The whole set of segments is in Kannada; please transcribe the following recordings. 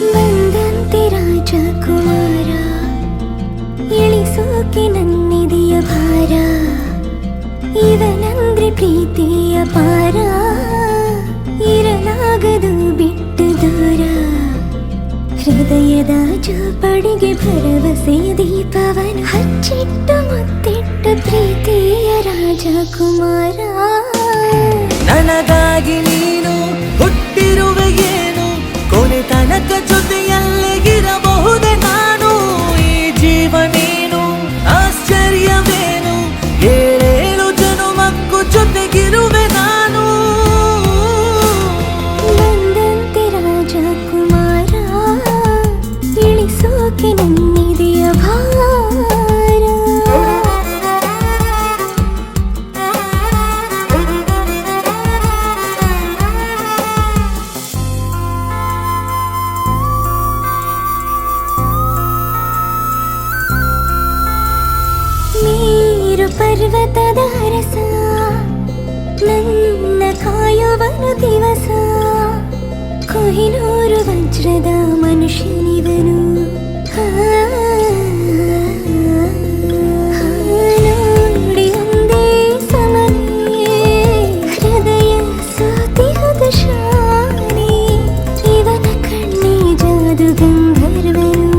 ಬಂದಂತೆ ರಾಜಕುಮಾರ ಇಳಿಸೋಕೆ ನನ್ನಿದೆಯ ಭಾರ ಇವನಂದ್ರೆ ಪ್ರೀತಿಯ ಪಾರ ಇರಲಾಗದು ಬಿಟ್ಟು ದೂರ ಹೃದಯದ ಜೋಪಡಿಗೆ ಭರವಸೆಯ ದೀಪವನ ಹಚ್ಚಿಟ್ಟು ಮುತ್ತಿಟ್ಟು ಪ್ರೀತಿಯ ರಾಜಕುಮಾರ ನನಗಾಗಿ ನೀನು ಹುಟ್ಟಿರುವೆ ಏನು ಕೊನೆ ತನಕ ಜೊತೆಯಲ್ಲಿಗಿರಬಹುದೇ ನಾನು ಈ ಜೀವ ನೀನು ಆಶ್ಚರ್ಯವೇನು ಏಳೇಳು ಜನುಮಕ್ಕೂ ಜೊತೆಗಿರುವೆ ನಾನು ಬಂದಂತೆ ರಾಜಕುಮಾರ ಇಳಿಸೋಕೆ ನನ್ನಿದೆಯ ಭಾರ ಮೇರು ಪರ್ವತದ ಅರಸ ನನ್ನ ಕಾಯುವನು ದಿವಸ ಕೊಹಿನೂರು ವಜ್ರದ ಮನುಷ್ಯನಿವನು ನೋಡಿ ಒಂದೇ ಸಮನೆ ಹೃದಯ ಸೋತಿಹದ ಶಾನೆ ಇವನ ಕಣ್ಣಿ ಜಾದು ಗಂಧರ್ವನು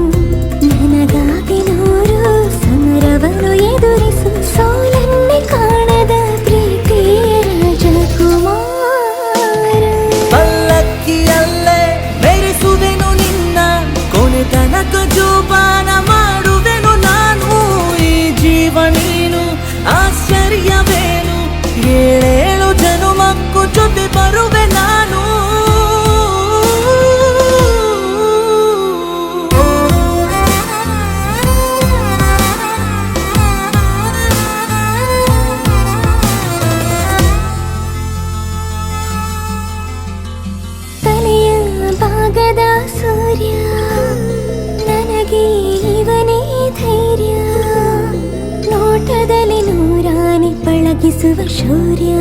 ನನಗಾಗಿ ನೂರು ಸಮರವನು ಎದುರಿಸು ಸೋಲನ್ನೇ ಕಾಣದ ಪ್ರೀತಿಯ ರಾಜಕುಮಾರ ಪಲ್ಲಕ್ಕಿಯಲ್ಲೇ ಮೆರೆಸುವೆನು ನಿನ್ನ ಕೊನೆ ತನಕ ಜೋಪಾನ ಮಾಡುವೆನು ನಾನು ಈ ಜೀವ ನೀನು ಆಶ್ಚರ್ಯವೇನು ಏಳೇಳು ಜನುಮಕ್ಕೂ ಜೊತೆ ಬರುವೆ ನಾನು ತಲೆಯ ಭಾಗದ ಸೂರ್ಯ ನನಗೆ ಇವನೇ ಧೈರ್ಯ ನೋಟದಲ್ಲಿ ನೂರಾನೆ ಪಳಗಿಸುವ ಶೌರ್ಯ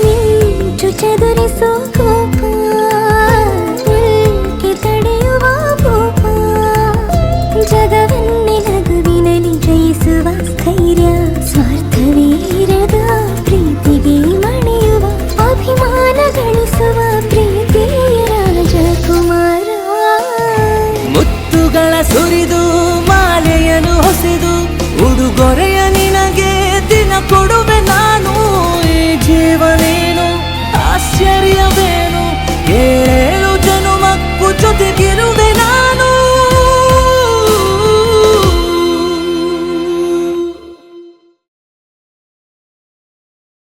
ಮಿಂಚು ಚದುರಿಸೋ ಕೋಪ ಉಲ್ಕೆ ತಡೆಯುವ ಭೂಪ ಜಗವನ್ನೇ ನಗುವಿನಲ್ಲಿ ಜಯಿಸುವ ಸ್ಥೈರ್ಯ ಸ್ವಾರ್ಥವೀರದ ಪ್ರೀತಿಗೆ ಮಣಿಯುವ ಅಭಿಮಾನ ಗಳಿಸುವ ಪ್ರೀತಿಯ ರಾಜಕುಮಾರ ಮುತ್ತುಗಳ ಸುರಿದು ಮಾಲೆಯನ್ನು ಹೊಸೆದು ಉಡುಗೊರೆಯ ನಿನಗೆ ದಿನ ಕೊಡುವೆ ನಾನು ಈ ಜೀವನೇನು ಆಶ್ಚರ್ಯವೇನು ಏಳೇಳು ಜನುಮಕ್ಕೂ ಜೊತೆಗಿರುವೆ